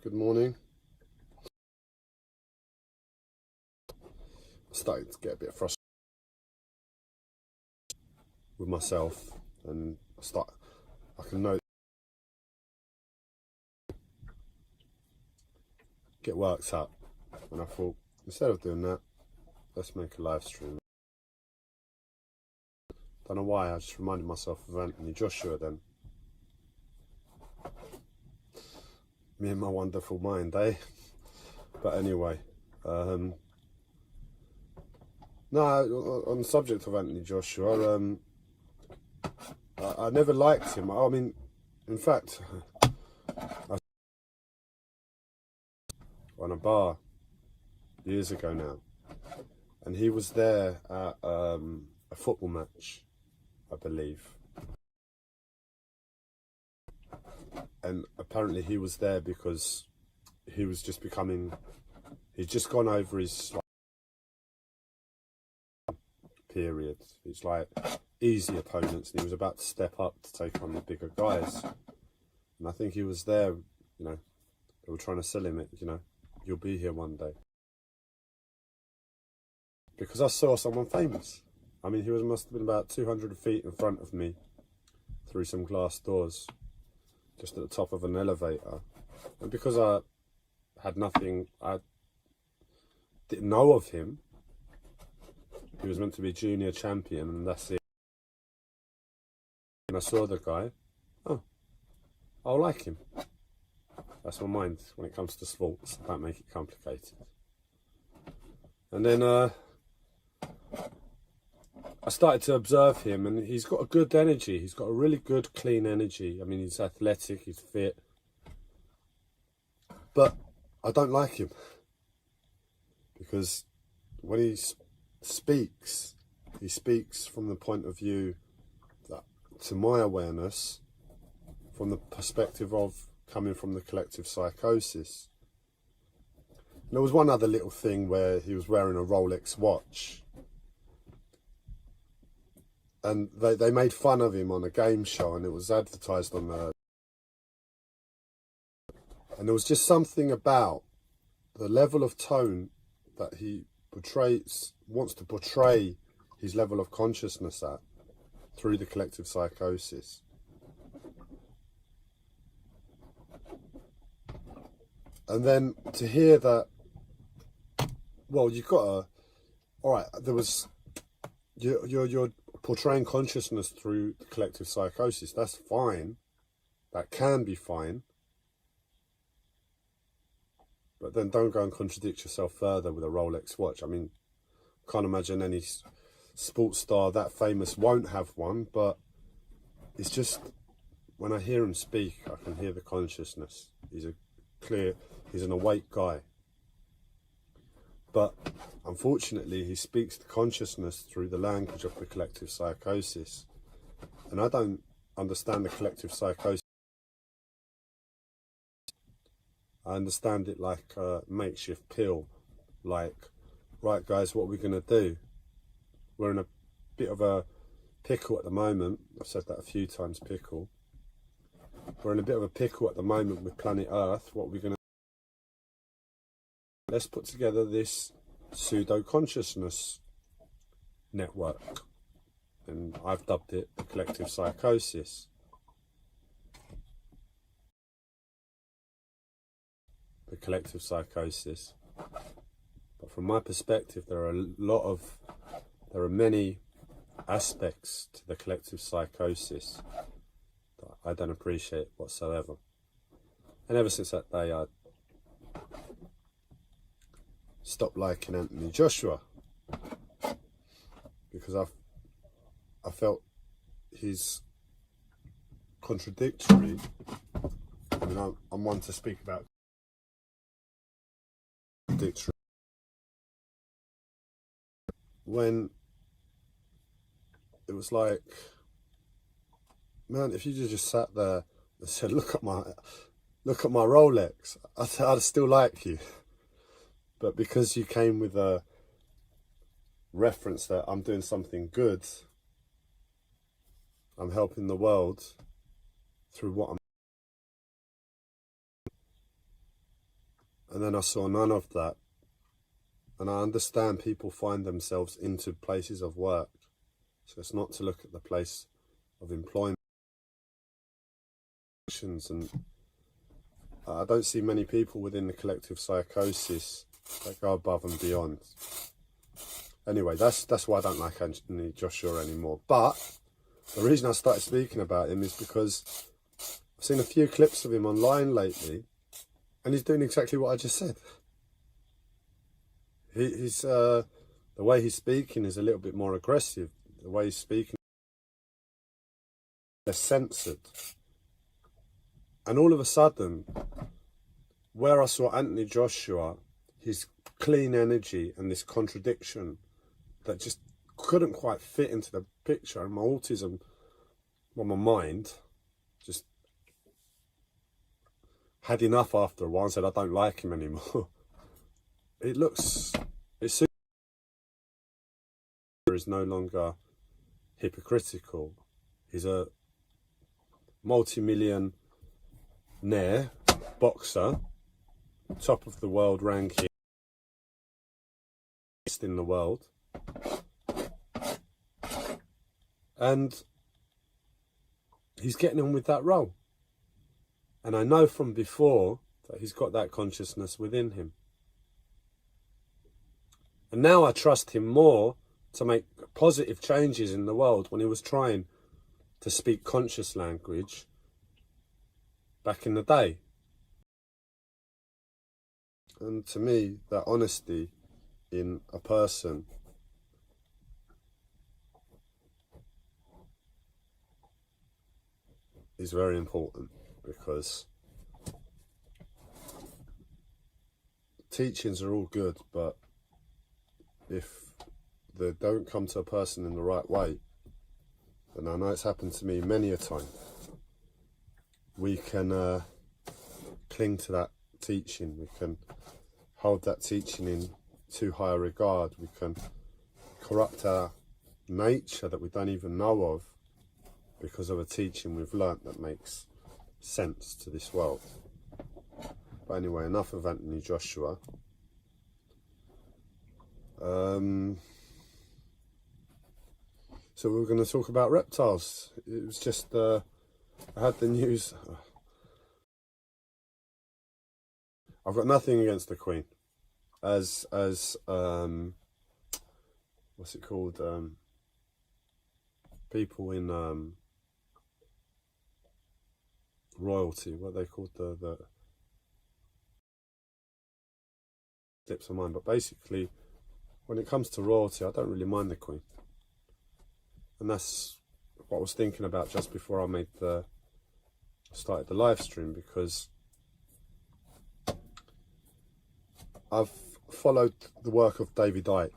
Good morning. I'm starting to get a bit frustrated with myself, and I can note, get worked up, and I thought, instead of doing that, let's make a live stream. Don't know why, I just reminded myself of Anthony Joshua then. Me and my wonderful mind, eh? But anyway, no, on the subject of Anthony Joshua, I never liked him. I mean, in fact, on a bar years ago now, and he was there at a football match, I believe. And apparently he was there because he was just he'd just gone over his period. It's like easy opponents, and he was about to step up to take on the bigger guys. And I think he was there, you know, they were trying to sell him it, you know, you'll be here one day. Because I saw someone famous. I mean, must have been about 200 feet in front of me through some glass doors, just at the top of an elevator. And because I had nothing, I didn't know of him. He was meant to be junior champion, and that's it. And I saw the guy, oh, I'll like him. That's my mind when it comes to sports. I don't make it complicated. And then I started to observe him, and he's got a good energy. He's got a really good, clean energy. I mean, he's athletic, he's fit. But I don't like him. Because when he speaks from the point of view that, to my awareness, from the perspective of coming from the collective psychosis. And there was one other little thing where he was wearing a Rolex watch. And they made fun of him on a game show, and it was advertised on the... And there was just something about the level of tone that he wants to portray his level of consciousness at through the collective psychosis. And then to hear that, well, you've got to... All right, there was... You're portraying consciousness through the collective psychosis. That's fine. That can be fine. But then don't go and contradict yourself further with a Rolex watch. I mean, can't imagine any sports star that famous won't have one, but it's just, when I hear him speak, I can hear the consciousness. He's an awake guy. But unfortunately, he speaks the consciousness through the language of the collective psychosis. And I don't understand the collective psychosis. I understand it like a makeshift pill. Like, right guys, what are we going to do? We're in a bit of a pickle at the moment. I've said that a few times, pickle. We're in a bit of a pickle at the moment with planet Earth. What are we going to do? Let's put together this pseudo-consciousness network. And I've dubbed it the collective psychosis. The collective psychosis. But from my perspective, there are many aspects to the collective psychosis that I don't appreciate whatsoever. And ever since that day, I stopped liking Anthony Joshua, because I felt he's contradictory. I mean, I'm one to speak about contradictory. When it was like, man, if you just sat there and said, look at my Rolex, I'd still like you. But because you came with a reference that I'm doing something good, I'm helping the world through what I'm And then I saw none of that. And I understand people find themselves into places of work. So it's not to look at the place of employment. And I don't see many people within the collective psychosis that go above and beyond. Anyway, that's why I don't like Anthony Joshua anymore. But the reason I started speaking about him is because I've seen a few clips of him online lately, and he's doing exactly what I just said. He's the way he's speaking is a little bit more aggressive. The way he's speaking, they're censored. And all of a sudden, where I saw Anthony Joshua, his clean energy and this contradiction that just couldn't quite fit into the picture, and my autism, well, my mind just had enough after a while and said, I don't like him anymore. It is no longer hypocritical. He's a multi-millionaire boxer, top of the world ranking, best in the world, and he's getting on with that role. And I know from before that he's got that consciousness within him. And now I trust him more to make positive changes in the world when he was trying to speak conscious language back in the day. And to me, that honesty in a person is very important, because teachings are all good, but if they don't come to a person in the right way, and I know it's happened to me many a time, we can cling to that teaching, we can hold that teaching in too high a regard, we can corrupt our nature that we don't even know of because of a teaching we've learnt that makes sense to this world. But anyway, enough of Anthony Joshua. So we're going to talk about reptiles. It was just, I had the news. I've got nothing against the Queen. As what's it called? People in royalty, what they called the slips of mine. But basically, when it comes to royalty, I don't really mind the Queen. And that's what I was thinking about just before I started the live stream, because I've followed the work of David Icke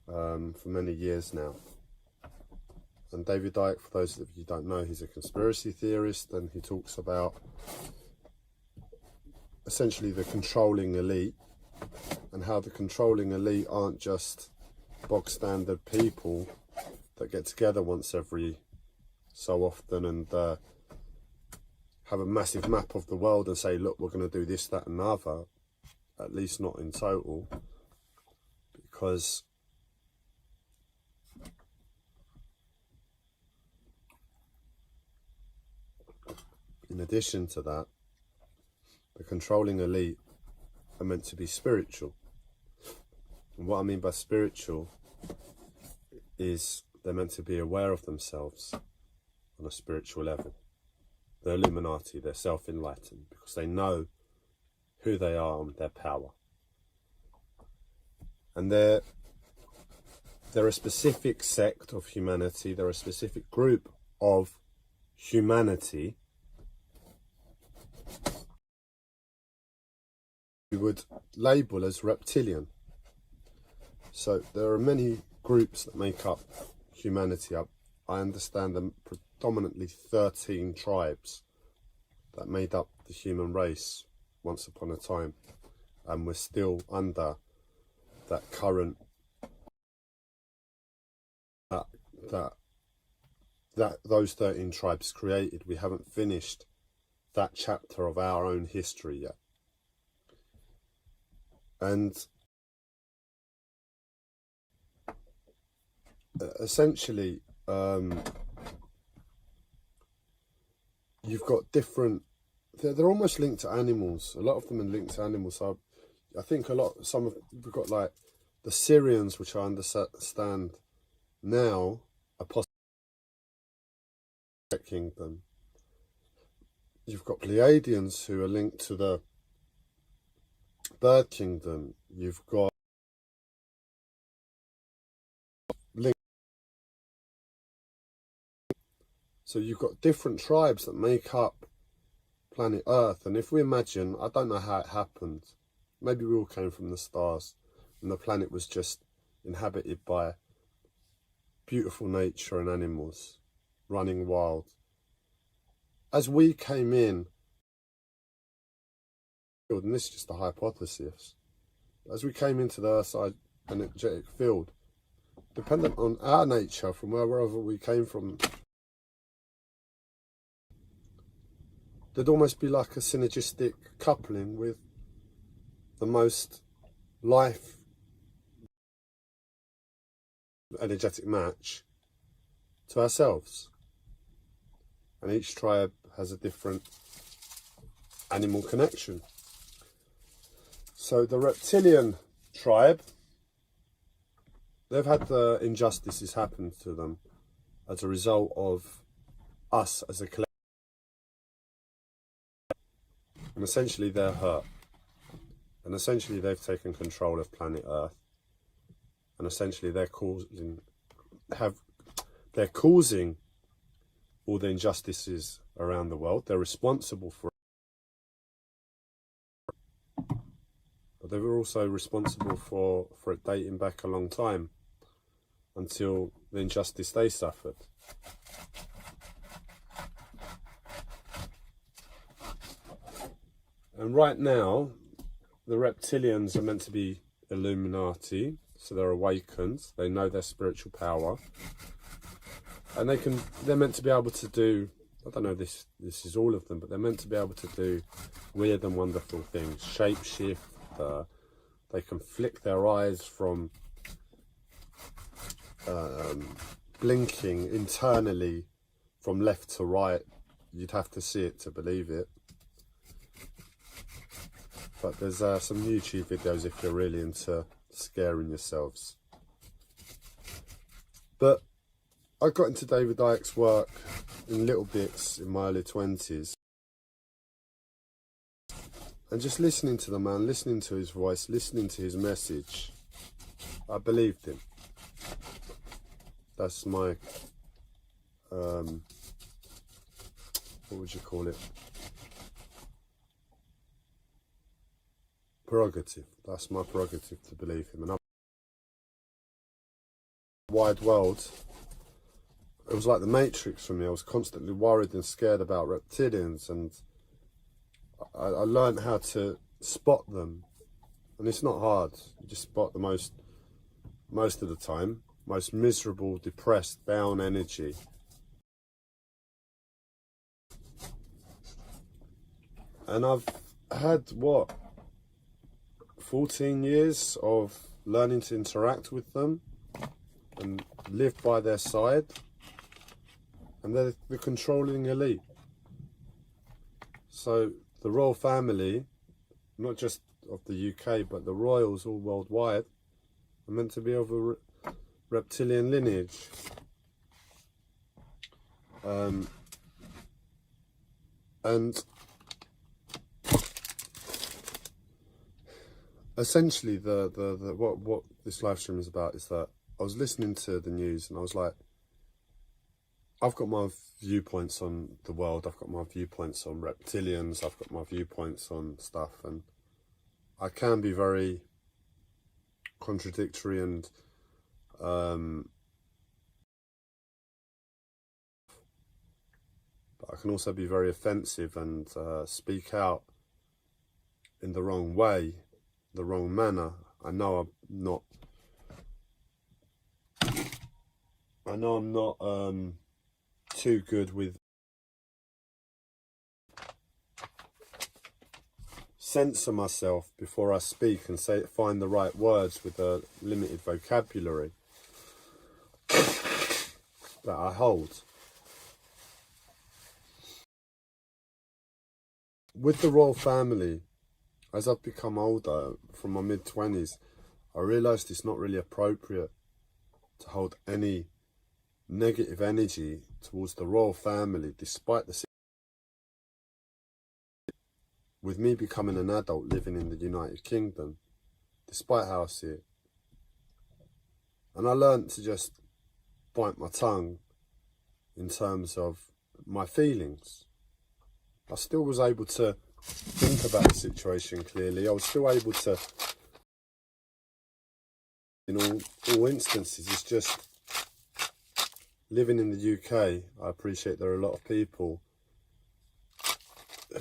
for many years now. And David Icke, for those of you who don't know, he's a conspiracy theorist, and he talks about essentially the controlling elite, and how the controlling elite aren't just bog standard people that get together once every so often and have a massive map of the world and say, look, we're going to do this, that and the other, at least not in total, because in addition to that, the controlling elite are meant to be spiritual. And what I mean by spiritual is they're meant to be aware of themselves on a spiritual level. They're Illuminati, they're self-enlightened, because they know who they are and their power. And they're a specific sect of humanity, they're a specific group of humanity we would label as reptilian. So there are many groups that make up humanity. I understand them predominantly 13 tribes that made up the human race once upon a time, and we're still under that current that those 13 tribes created. We haven't finished that chapter of our own history yet. And essentially, you've got different, they're almost linked to animals. A lot of them are linked to animals. So I think we've got like the Syrians, which I understand now are possibly kingdom. You've got Pleiadians who are linked to the bird kingdom. You've got so you've got different tribes that make up planet Earth. And if we imagine, I don't know how it happened, maybe we all came from the stars and the planet was just inhabited by beautiful nature and animals running wild. As we came in, and this is just a hypothesis, as we came into the Earth's energetic field, dependent on our nature from wherever we came from, there'd almost be like a synergistic coupling with the most life energetic match to ourselves. And each tribe has a different animal connection. So the reptilian tribe, they've had the injustices happen to them as a result of us as a collective. And essentially they're hurt. And essentially they've taken control of planet Earth. And essentially they're causing all the injustices around the world. They're responsible for it. But they were also responsible for it dating back a long time until the injustice they suffered. And right now, the reptilians are meant to be Illuminati, so they're awakened, they know their spiritual power, and they're meant to be able to do, I don't know this is all of them, but they're meant to be able to do weird and wonderful things, shape shift, they can flick their eyes from blinking internally from left to right. You'd have to see it to believe it. But there's some YouTube videos if you're really into scaring yourselves. But I got into David Icke's work in little bits in my early 20s. And just listening to the man, listening to his voice, listening to his message, I believed him. That's my, what would you call it? Prerogative. That's my prerogative to believe him. And wide world, it was like the Matrix for me. I was constantly worried and scared about reptilians, and I learned how to spot them. And it's not hard. You just spot the most of the time, most miserable, depressed, down energy. And I've had 14 years of learning to interact with them and live by their side, and they're the controlling elite. So the royal family, not just of the UK, but the royals all worldwide, are meant to be of a reptilian lineage. And essentially what this live stream is about is that I was listening to the news and I was like, I've got my viewpoints on the world, I've got my viewpoints on reptilians, I've got my viewpoints on stuff, and I can be very contradictory and but I can also be very offensive and speak out in the wrong way, the wrong manner. I know I'm not too good with censor myself before I speak and find the right words with a limited vocabulary that I hold. With the royal family, as I've become older, from my mid-20s, I realised it's not really appropriate to hold any negative energy towards the royal family, despite the... With me becoming an adult living in the United Kingdom, despite how I see it. And I learned to just bite my tongue in terms of my feelings. I still was able to think about the situation clearly. I was still able to, in all instances, it's just living in the UK, I appreciate there are a lot of people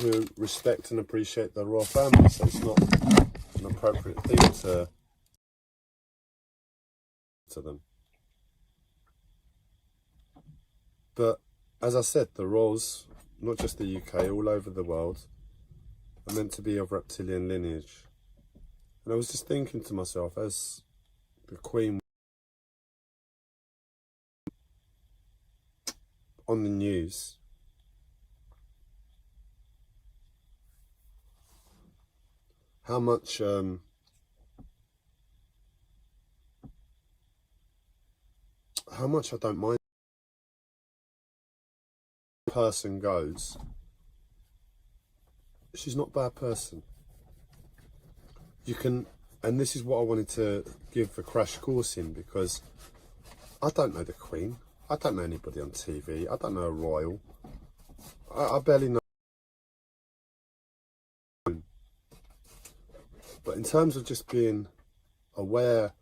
who respect and appreciate the royal family, so it's not an appropriate thing to them. But as I said, the royals, not just the UK, all over the world, are meant to be of reptilian lineage. And I was just thinking to myself, as the Queen on the news, how much I don't mind the person goes, she's not a bad person. You can, and this is what I wanted to give a crash course in, because I don't know the Queen, I don't know anybody on TV, I don't know a royal, I barely know. But in terms of just being aware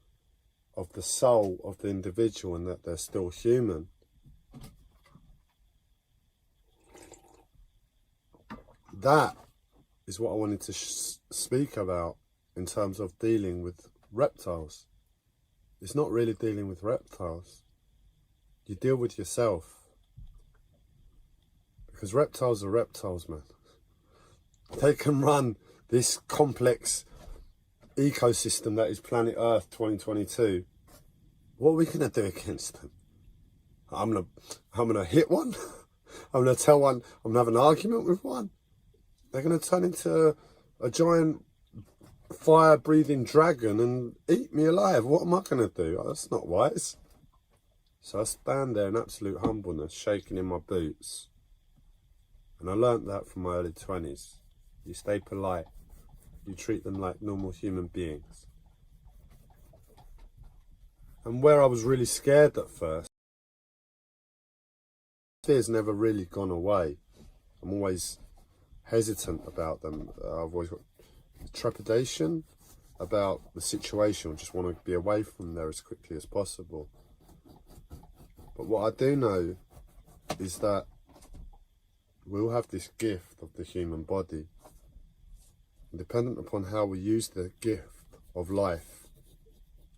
of the soul of the individual and that they're still human, that is what I wanted to speak about in terms of dealing with reptiles. It's not really dealing with reptiles. You deal with yourself. Because reptiles are reptiles, man. They can run this complex ecosystem that is planet Earth 2022. What are we going to do against them? I'm gonna hit one? I'm going to tell one, I'm going to have an argument with one? They're going to turn into a giant fire-breathing dragon and eat me alive. What am I going to do? Oh, that's not wise. So I stand there in absolute humbleness, shaking in my boots. And I learnt that from my early 20s. You stay polite. You treat them like normal human beings. And where I was really scared at first, fear's never really gone away. I'm always hesitant about them. I've always got trepidation about the situation. I just want to be away from there as quickly as possible. But what I do know is that we all have this gift of the human body. And dependent upon how we use the gift of life,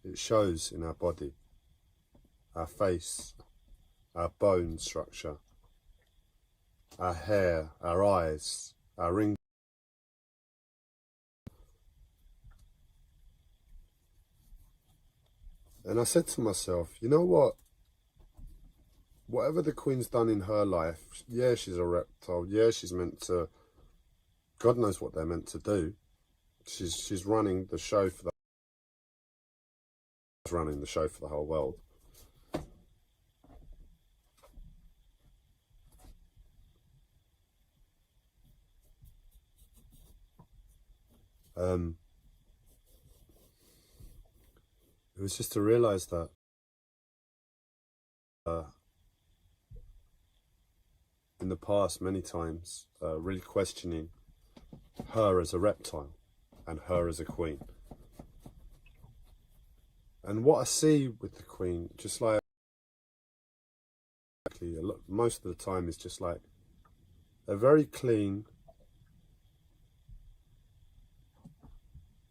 it shows in our body, our face, our bone structure, our hair, our eyes, our ring. And I said to myself, you know what? Whatever the Queen's done in her life, yeah, she's a reptile. Yeah, she's meant to, God knows what they're meant to do. She's running the show for the whole world. It was just to realise that in the past, many times, really questioning her as a reptile and her as a queen. And what I see with the Queen, just like most of the time, is just like they're very clean,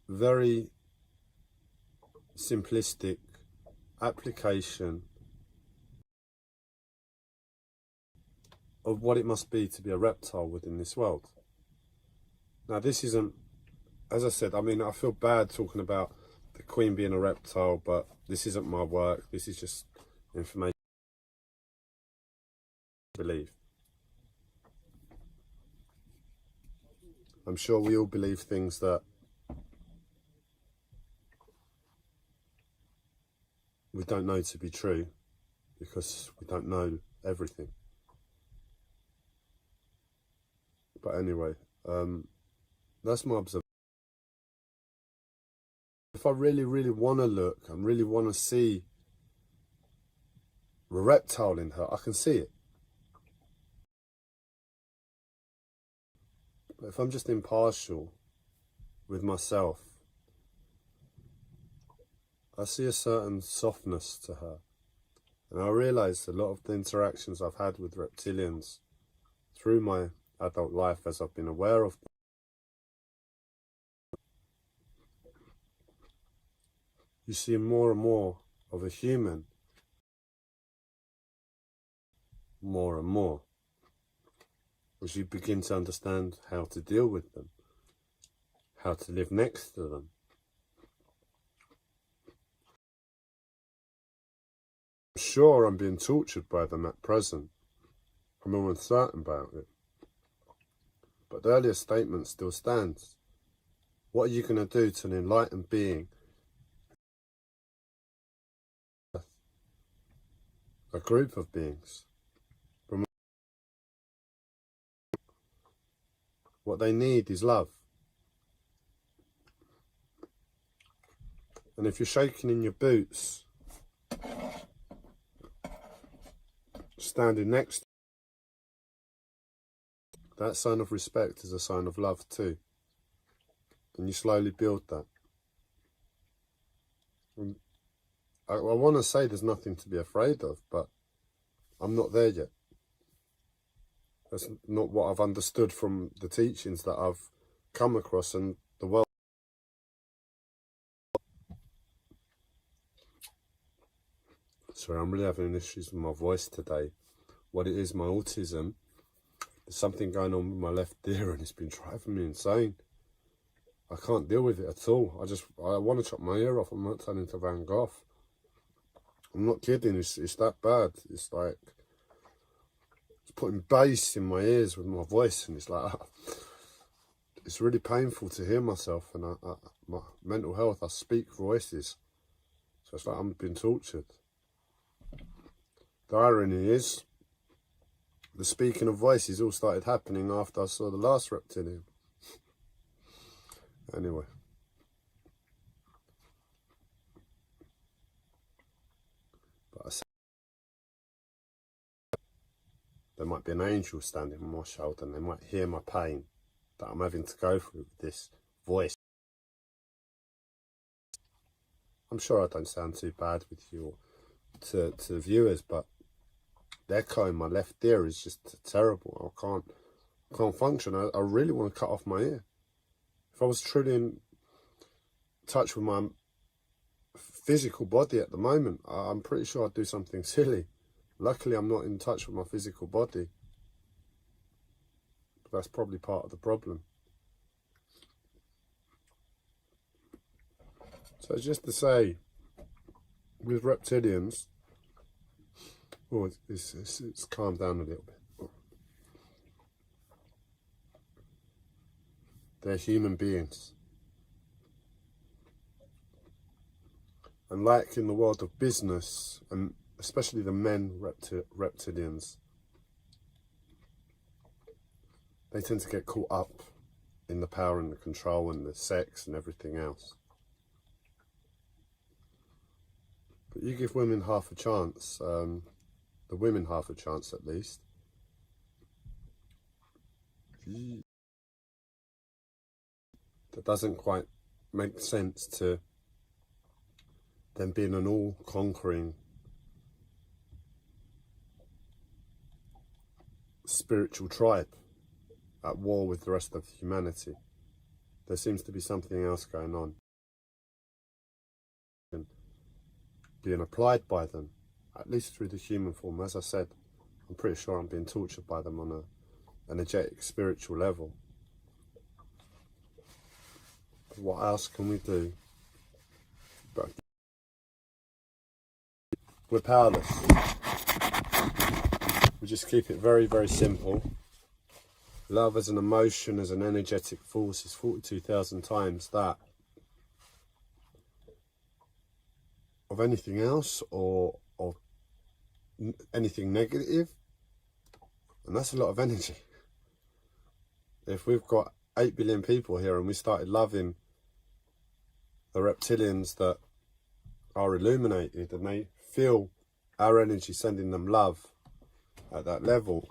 very simplistic application of what it must be to be a reptile within this world. Now, this isn't as I said, I mean, I feel bad talking about the Queen being a reptile, but this isn't my work. This is just information I believe. I'm sure we all believe things that we don't know to be true because we don't know everything. But anyway, that's my observation. If I really, really want to look and really want to see a reptile in her, I can see it. But if I'm just impartial with myself, I see a certain softness to her. And I realise a lot of the interactions I've had with reptilians through my adult life, as I've been aware of them, you see more and more of a human, more and more, as you begin to understand how to deal with them, how to live next to them. I'm sure I'm being tortured by them at present. I'm almost certain about it. But the earlier statement still stands. What are you going to do to an enlightened being, a group of beings? What they need is love. And if you're shaking in your boots, standing next to that sign of respect is a sign of love too. And you slowly build that. And I want to say there's nothing to be afraid of, but I'm not there yet. That's not what I've understood from the teachings that I've come across in the world. Sorry, I'm really having issues with my voice today. What it is, my autism, there's something going on with my left ear and it's been driving me insane. I can't deal with it at all. I want to chop my ear off. I'm not turning into Van Gogh. I'm not kidding, it's that bad. It's like, it's putting bass in my ears with my voice, and it's like, it's really painful to hear myself, and my mental health, I speak voices. So it's like I'm being tortured. The irony is, the speaking of voices all started happening after I saw the last reptilian. Anyway. But I said, there might be an angel standing on my shoulder and they might hear my pain that I'm having to go through with this voice. I'm sure I don't sound too bad with you to the viewers, but the echo in my left ear is just terrible. I can't function. I really want to cut off my ear. If I was truly in touch with my physical body at the moment, I'm pretty sure I'd do something silly. Luckily, I'm not in touch with my physical body. But that's probably part of the problem. So just to say, with reptilians, oh, it's calmed down a little bit. They're human beings. And like in the world of business, and especially the men reptilians, they tend to get caught up in the power and the control and the sex and everything else. But you give women half a chance, the women half a chance at least. That doesn't quite make sense to them being an all-conquering spiritual tribe at war with the rest of humanity. There seems to be something else going on being applied by them, at least through the human form. As I said, I'm pretty sure I'm being tortured by them on an energetic spiritual level. what else can we do? But we're powerless. We just keep it very, very simple. Love as an emotion, as an energetic force, is 42,000 times that of anything else or anything negative. And that's a lot of energy. If we've got 8 billion people here and we started loving the reptilians that are illuminated and they feel our energy sending them love at that level,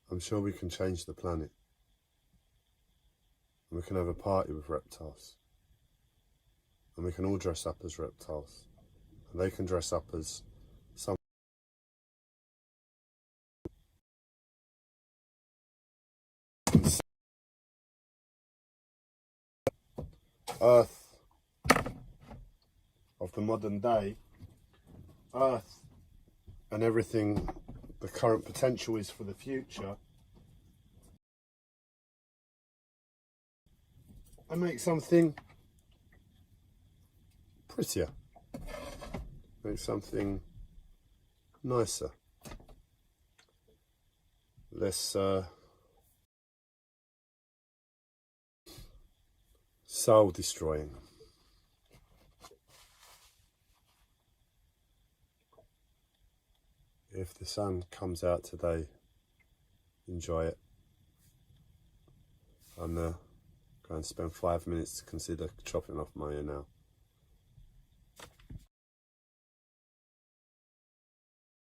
I'm sure we can change the planet. And we can have a party with reptiles. And we can all dress up as reptiles. And they can dress up as some Earth of the modern day, Earth and everything the current potential is for the future, and make something prettier, make something nicer, less soul destroying. If the sun comes out today, enjoy it. I'm going to spend 5 minutes to consider chopping off my hair now.